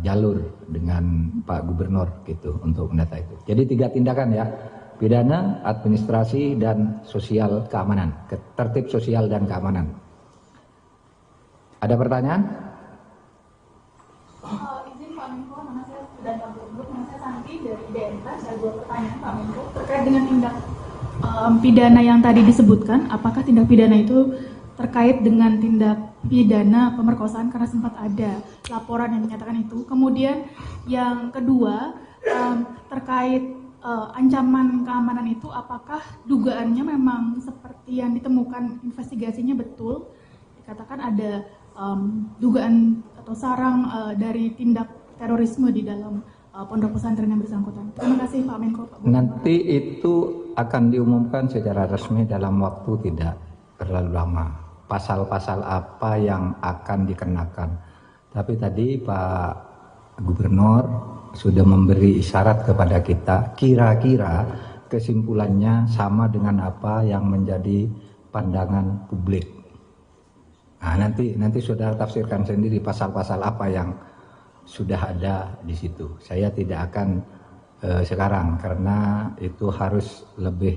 jalur dengan Pak Gubernur gitu untuk mendata itu. Jadi 3 tindakan ya: pidana, administrasi, dan sosial keamanan, tertib sosial dan keamanan. Ada pertanyaan? Izin Pak Menko, nama saya dan Pak Gubernur, nama saya Santi dari DNK. Saya 2 pertanyaan Pak Menko terkait dengan tindak pidana yang tadi disebutkan. Apakah tindak pidana itu terkait dengan tindak pidana pemerkosaan, karena sempat ada laporan yang menyatakan itu. Kemudian yang kedua, terkait ancaman keamanan itu, apakah dugaannya memang seperti yang ditemukan investigasinya betul? Dikatakan ada dugaan atau sarang dari tindak terorisme di dalam pondok pesantren yang bersangkutan. Terima kasih Pak Menko. Nanti itu akan diumumkan secara resmi dalam waktu tidak terlalu lama. Pasal-pasal apa yang akan dikenakan. Tapi tadi Pak Gubernur sudah memberi isyarat kepada kita, kira-kira kesimpulannya sama dengan apa yang menjadi pandangan publik. Nah, nanti saudara tafsirkan sendiri pasal-pasal apa yang sudah ada di situ. Saya tidak akan sekarang, karena itu harus lebih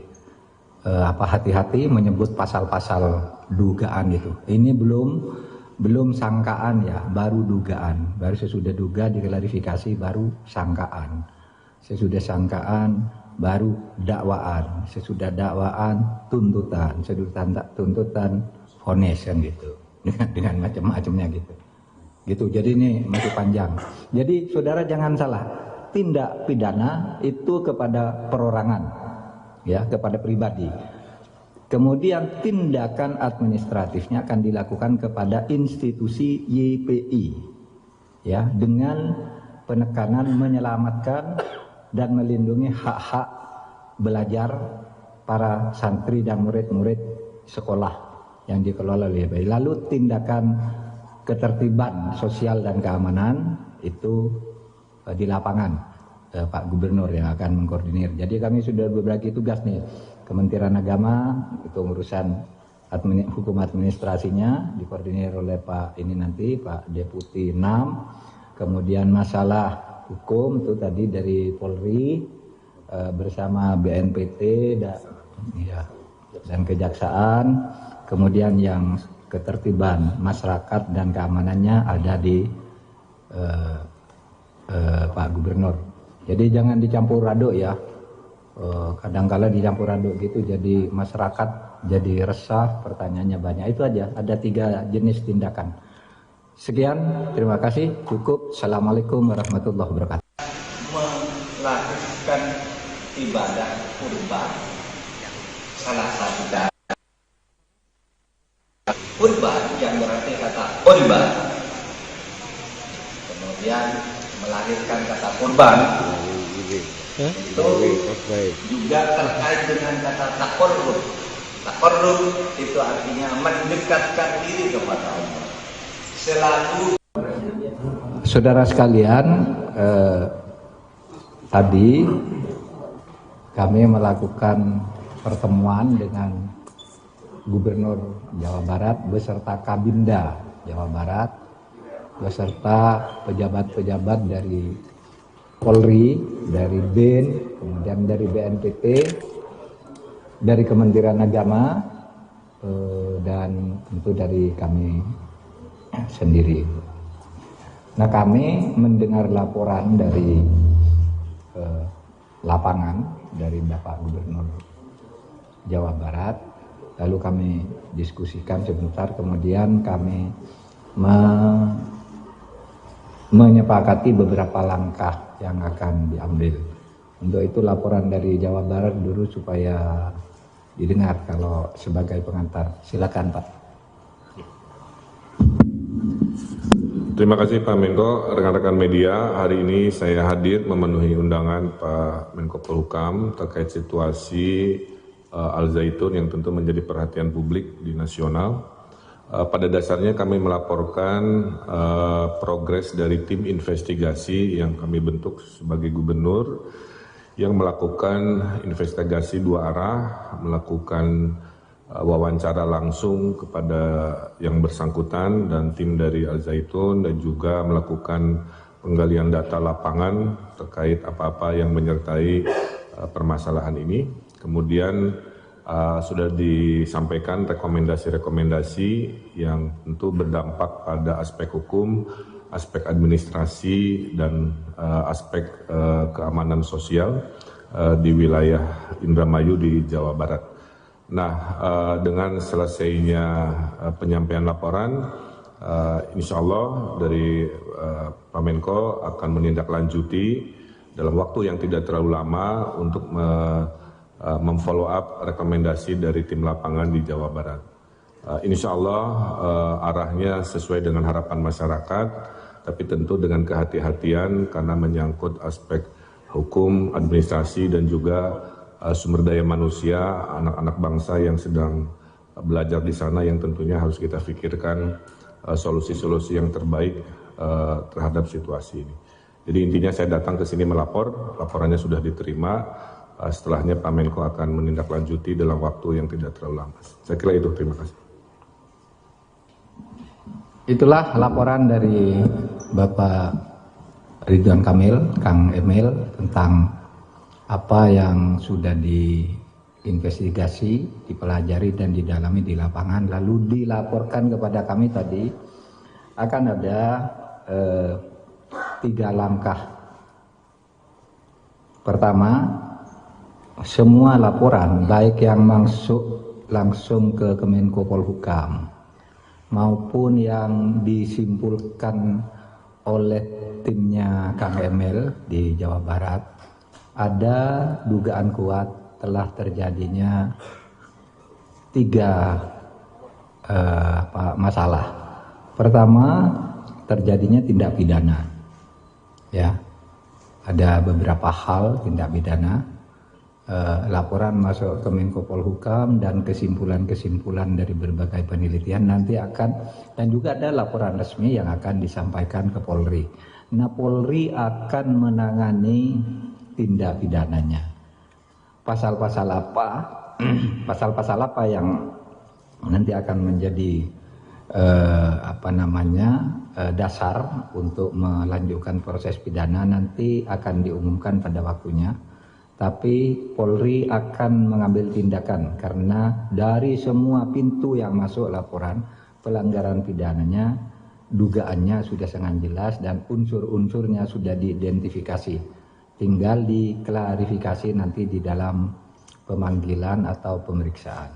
hati-hati menyebut pasal-pasal dugaan itu. Ini belum sangkaan ya, baru dugaan. Baru sesudah duga diklarifikasi, baru sangkaan. Sesudah sangkaan baru dakwaan. Sesudah dakwaan tuntutan. Sesudah tuntutan vonis kan gitu. Dengan macam-macamnya gitu. Jadi ini masih panjang. Jadi saudara jangan salah, tindak pidana itu kepada perorangan, ya, kepada pribadi. Kemudian tindakan administratifnya akan dilakukan kepada institusi YPI, ya, dengan penekanan menyelamatkan dan melindungi hak-hak belajar para santri dan murid-murid sekolah yang dikelola oleh YPI. Lalu tindakan ketertiban sosial dan keamanan itu di lapangan, Pak Gubernur yang akan mengkoordinir. Jadi kami sudah berbagi tugas nih. Kementerian Agama itu urusan hukum administrasinya dikoordinir oleh Pak Deputi 6. Kemudian masalah hukum itu tadi dari Polri bersama BNPT dan Kejaksaan. Kemudian yang ketertiban masyarakat dan keamanannya ada di Pak Gubernur. Jadi jangan dicampur aduk ya. Kadang-kala dicampur aduk gitu, jadi masyarakat jadi resah, pertanyaannya banyak. Itu aja, ada 3 jenis tindakan. Sekian, terima kasih, cukup. Assalamualaikum warahmatullahi wabarakatuh. Melakukan ibadah kurban, salah satu cara kurban yang berarti kata kurban, kemudian melahirkan kata kurban, itu juga terkait dengan kata taqarrub. Taqarrub itu artinya mendekatkan diri kepada Allah. Selalu saudara sekalian, tadi kami melakukan pertemuan dengan Gubernur Jawa Barat beserta Kabinda Jawa Barat beserta pejabat-pejabat dari Polri, dari BIN, kemudian dari BNPB, dari Kementerian Agama, dan tentu dari kami sendiri. Nah, kami mendengar laporan dari lapangan dari Bapak Gubernur Jawa Barat, lalu kami diskusikan sebentar, kemudian kami menyepakati beberapa langkah yang akan diambil. Untuk itu laporan dari Jawa Barat dulu supaya didengar kalau sebagai pengantar. Silakan Pak. Terima kasih Pak Menko, rekan-rekan media. Hari ini saya hadir memenuhi undangan Pak Menko Polhukam terkait situasi Al Zaitun yang tentu menjadi perhatian publik di nasional. Pada dasarnya kami melaporkan progres dari tim investigasi yang kami bentuk sebagai gubernur yang melakukan investigasi 2 arah, melakukan wawancara langsung kepada yang bersangkutan dan tim dari Al Zaitun, dan juga melakukan penggalian data lapangan terkait apa-apa yang menyertai permasalahan ini. Kemudian sudah disampaikan rekomendasi-rekomendasi yang tentu berdampak pada aspek hukum, aspek administrasi, dan aspek keamanan sosial di wilayah Indramayu di Jawa Barat. Nah, dengan selesainya penyampaian laporan, insya Allah dari Pak Menko akan menindaklanjuti dalam waktu yang tidak terlalu lama untuk memfollow up rekomendasi dari tim lapangan di Jawa Barat. Insya Allah arahnya sesuai dengan harapan masyarakat, tapi tentu dengan kehati-hatian karena menyangkut aspek hukum, administrasi, dan juga sumber daya manusia, anak-anak bangsa yang sedang belajar di sana yang tentunya harus kita pikirkan solusi-solusi yang terbaik terhadap situasi ini. Jadi intinya saya datang ke sini melapor, laporannya sudah diterima, setelahnya Pak Menko akan menindaklanjuti dalam waktu yang tidak terlalu lama. Saya kira itu, terima kasih. Itulah laporan dari Bapak Ridwan Kamil, Kang Emil, tentang apa yang sudah diinvestigasi, dipelajari dan didalami di lapangan, lalu dilaporkan kepada kami tadi. Akan ada 3 langkah. Pertama, semua laporan baik yang masuk langsung ke Kemenko Polhukam maupun yang disimpulkan oleh timnya Kang Emil di Jawa Barat, ada dugaan kuat telah terjadinya 3 masalah. Pertama, terjadinya tindak pidana. Ya, ada beberapa hal tindak pidana. Laporan masuk ke Menko Polhukam dan kesimpulan-kesimpulan dari berbagai penelitian nanti akan, dan juga ada laporan resmi yang akan disampaikan ke Polri. Nah, Polri akan menangani tindak pidananya. Pasal-pasal apa? Pasal-pasal apa yang nanti akan menjadi dasar untuk melanjutkan proses pidana nanti akan diumumkan pada waktunya. Tapi Polri akan mengambil tindakan karena dari semua pintu yang masuk laporan, pelanggaran pidananya, dugaannya sudah sangat jelas dan unsur-unsurnya sudah diidentifikasi. Tinggal diklarifikasi nanti di dalam pemanggilan atau pemeriksaan.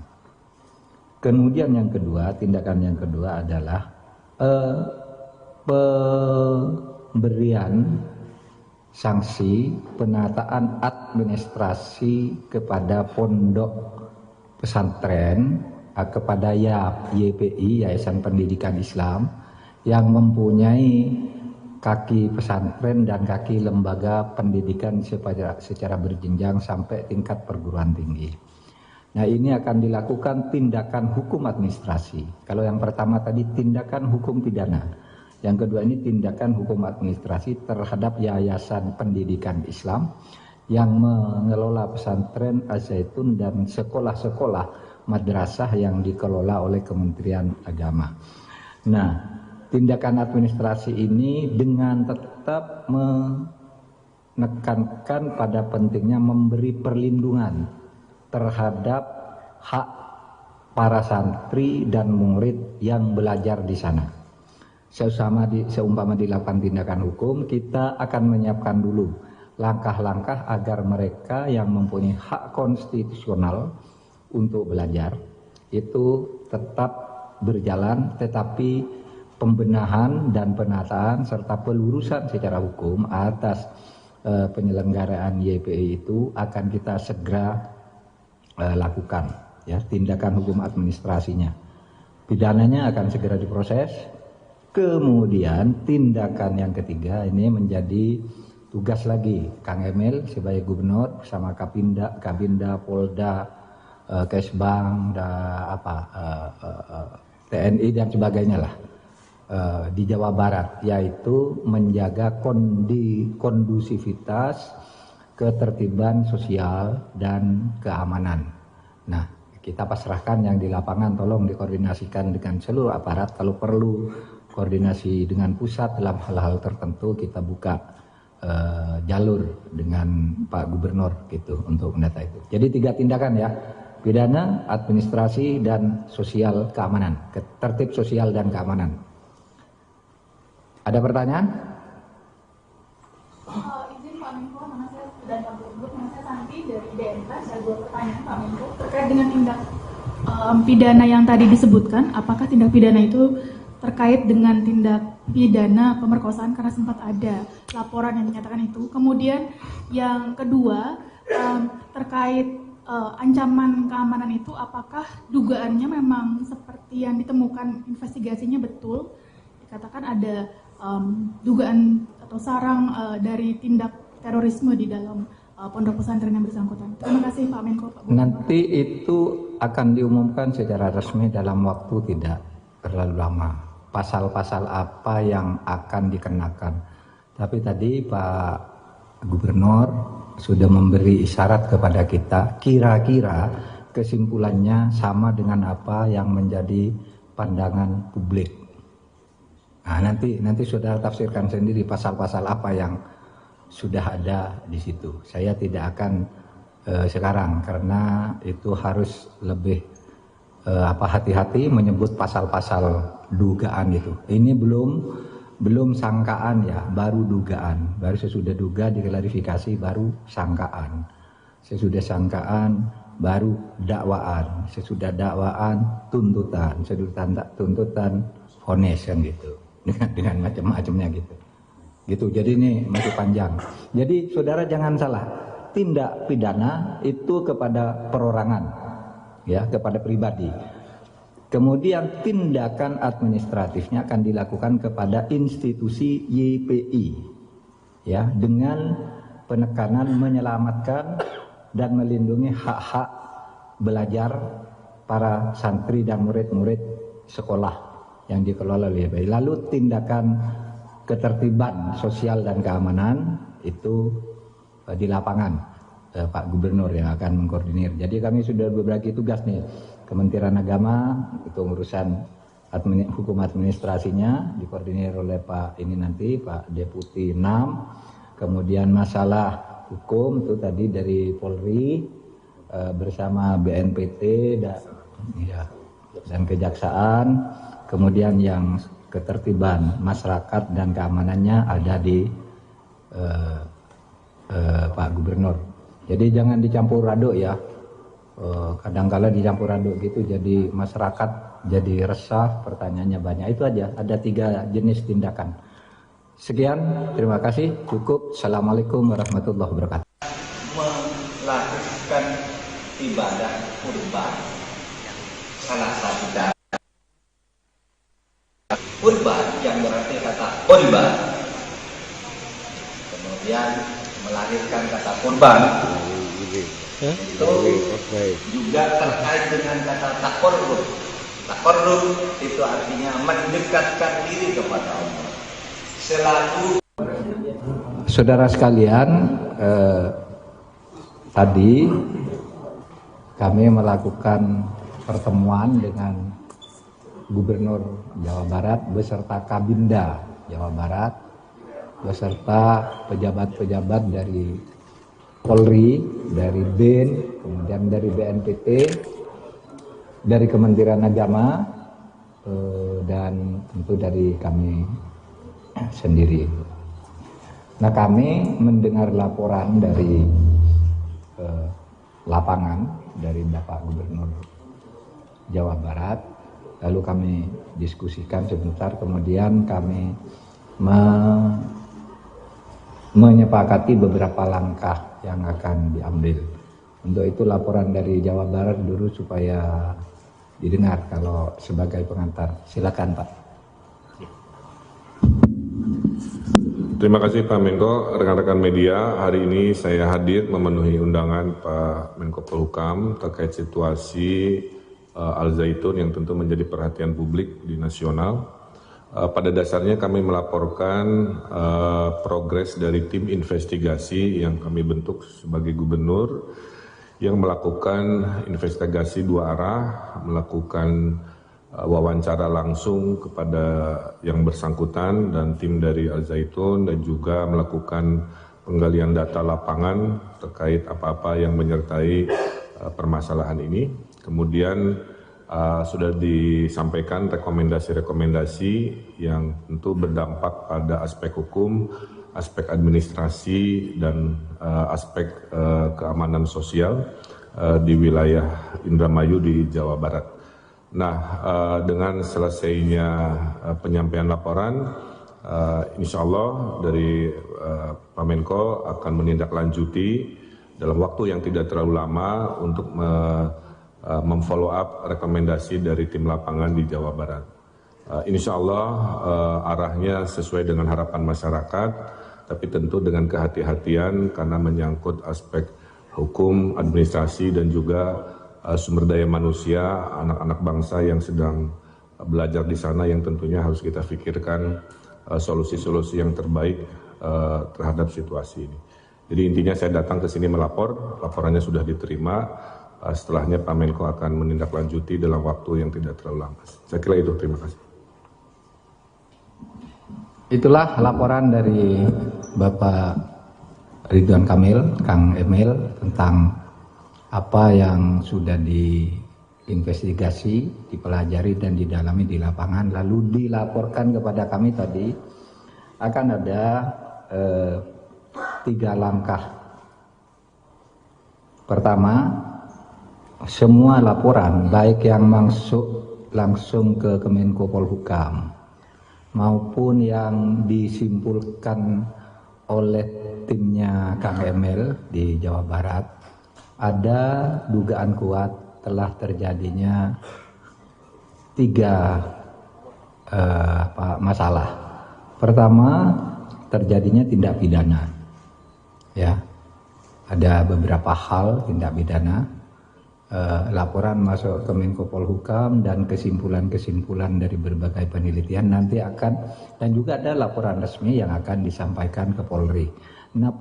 Kemudian yang kedua, tindakan yang kedua adalah pemberian sanksi penataan administrasi kepada pondok pesantren, kepada YPI, Yayasan Pendidikan Islam, yang mempunyai kaki pesantren dan kaki lembaga pendidikan secara berjenjang sampai tingkat perguruan tinggi. Nah, ini akan dilakukan tindakan hukum administrasi. Kalau yang pertama tadi tindakan hukum pidana. Yang kedua ini tindakan hukum administrasi terhadap Yayasan Pendidikan Islam yang mengelola pesantren Al-Zaitun dan sekolah-sekolah madrasah yang dikelola oleh Kementerian Agama. Nah, tindakan administrasi ini dengan tetap menekankan pada pentingnya memberi perlindungan terhadap hak para santri dan murid yang belajar di sana. Seumpama dilakukan tindakan hukum, kita akan menyiapkan dulu langkah-langkah agar mereka yang mempunyai hak konstitusional untuk belajar itu tetap berjalan, tetapi pembenahan dan penataan serta pelurusan secara hukum atas penyelenggaraan YPI itu akan kita segera lakukan, ya, tindakan hukum administrasinya. Pidananya akan segera diproses. Kemudian tindakan yang ketiga ini menjadi tugas lagi Kang Emil sebagai gubernur bersama Kabinda, Polda, Kesbang, TNI dan sebagainya lah di Jawa Barat, yaitu menjaga kondusivitas, ketertiban sosial dan keamanan. Nah, kita pasrahkan yang di lapangan, tolong dikoordinasikan dengan seluruh aparat. Kalau perlu koordinasi dengan pusat dalam hal-hal tertentu, kita buka jalur dengan Pak Gubernur gitu untuk mendata itu. Jadi 3 tindakan ya, pidana, administrasi, dan sosial keamanan, tertib sosial dan keamanan. Ada pertanyaan? Izin Pak Menko, nama saya dan Pak Gubernur, nama saya Santi dari DNK. Saya buat pertanyaan Pak Menko terkait dengan tindak pidana yang tadi disebutkan. Apakah tindak pidana itu terkait dengan tindak pidana pemerkosaan, karena sempat ada laporan yang menyatakan itu. Kemudian yang kedua, terkait ancaman keamanan itu, apakah dugaannya memang seperti yang ditemukan investigasinya betul? Dikatakan ada dugaan atau sarang dari tindak terorisme di dalam pondok pesantren yang bersangkutan. Terima kasih Pak Menko. Pak Gubernur. Nanti itu akan diumumkan secara resmi dalam waktu tidak terlalu lama. Pasal-pasal apa yang akan dikenakan. Tapi tadi Pak Gubernur sudah memberi isyarat kepada kita, kira-kira kesimpulannya sama dengan apa yang menjadi pandangan publik. Nah, nanti saudara tafsirkan sendiri pasal-pasal apa yang sudah ada di situ. Saya tidak akan sekarang karena itu harus lebih hati-hati menyebut pasal-pasal dugaan itu. Ini belum sangkaan ya, baru dugaan. Baru sesudah duga diklarifikasi, baru sangkaan. Sesudah sangkaan baru dakwaan. Sesudah dakwaan tuntutan. Sesudah tuntutan vonis kan gitu. Dengan macam-macamnya gitu. Gitu. Jadi ini masih panjang. Jadi saudara jangan salah. Tindak pidana itu kepada perorangan, ya, kepada pribadi. Kemudian tindakan administratifnya akan dilakukan kepada institusi YPI, ya, dengan penekanan menyelamatkan dan melindungi hak-hak belajar para santri dan murid-murid sekolah yang dikelola oleh YPI. Lalu tindakan ketertiban sosial dan keamanan itu di lapangan, Pak Gubernur yang akan mengkoordinir. Jadi kami sudah berbagi tugas nih, Kementerian Agama itu urusan hukum administrasinya dikoordinir oleh Pak Deputi 6. Kemudian masalah hukum itu tadi dari Polri bersama BNPT dan Kejaksaan. kemudian yang ketertiban masyarakat dan keamanannya ada di Pak Gubernur. Jadi jangan dicampur aduk ya. Kadang-kala dicampur aduk gitu, jadi masyarakat jadi resah, pertanyaannya banyak. Itu aja, ada 3 jenis tindakan. Sekian, terima kasih, cukup. Assalamualaikum warahmatullahi wabarakatuh. Melakukan ibadah kurban, salah satu cara kurban yang berarti kata kurban, kemudian melahirkan kata kurban itu juga terkait dengan kata taqarrub. Taqarrub itu artinya mendekatkan diri kepada Allah. Selalu saudara sekalian, tadi kami melakukan pertemuan dengan Gubernur Jawa Barat beserta Kabinda Jawa Barat beserta pejabat-pejabat dari Polri, dari BIN, kemudian dari BNPT, dari Kementerian Agama, dan tentu dari kami sendiri. Nah, kami mendengar laporan dari lapangan dari Bapak Gubernur Jawa Barat, lalu kami diskusikan sebentar, kemudian kami menyepakati beberapa langkah yang akan diambil. Untuk itu laporan dari Jawa Barat dulu supaya didengar kalau sebagai pengantar. Silakan Pak. Terima kasih Pak Menko. Rekan-rekan media, hari ini saya hadir memenuhi undangan Pak Menko Polhukam terkait situasi Al Zaitun yang tentu menjadi perhatian publik di nasional. Pada dasarnya kami melaporkan progres dari tim investigasi yang kami bentuk sebagai gubernur yang melakukan investigasi 2 arah, melakukan wawancara langsung kepada yang bersangkutan dan tim dari Al Zaitun, dan juga melakukan penggalian data lapangan terkait apa-apa yang menyertai permasalahan ini. Kemudian sudah disampaikan rekomendasi-rekomendasi yang tentu berdampak pada aspek hukum, aspek administrasi, dan aspek keamanan sosial di wilayah Indramayu di Jawa Barat. Nah, dengan selesainya penyampaian laporan, insya Allah dari Pak Menko akan menindaklanjuti dalam waktu yang tidak terlalu lama untuk memfollow up rekomendasi dari tim lapangan di Jawa Barat. Insya Allah arahnya sesuai dengan harapan masyarakat, tapi tentu dengan kehati-hatian karena menyangkut aspek hukum, administrasi, dan juga sumber daya manusia, anak-anak bangsa yang sedang belajar di sana yang tentunya harus kita pikirkan solusi-solusi yang terbaik terhadap situasi ini. Jadi intinya saya datang ke sini melapor, laporannya sudah diterima. Setelahnya Pak Menko akan menindaklanjuti dalam waktu yang tidak terlalu lama. Saya kira itu, terima kasih. Itulah laporan dari Bapak Ridwan Kamil, Kang Emil, tentang apa yang sudah diinvestigasi, dipelajari dan didalami di lapangan, lalu dilaporkan kepada kami tadi. Akan ada 3 langkah. Pertama, semua laporan baik yang masuk langsung ke Kemenko Polhukam maupun yang disimpulkan oleh timnya Kang Emil di Jawa Barat, ada dugaan kuat telah terjadinya 3 masalah. Pertama, terjadinya tindak pidana. Ya, ada beberapa hal tindak pidana. Laporan masuk ke Menko Polhukam dan kesimpulan-kesimpulan dari berbagai penelitian nanti akan, dan juga ada laporan resmi yang akan disampaikan ke Polri. Nah,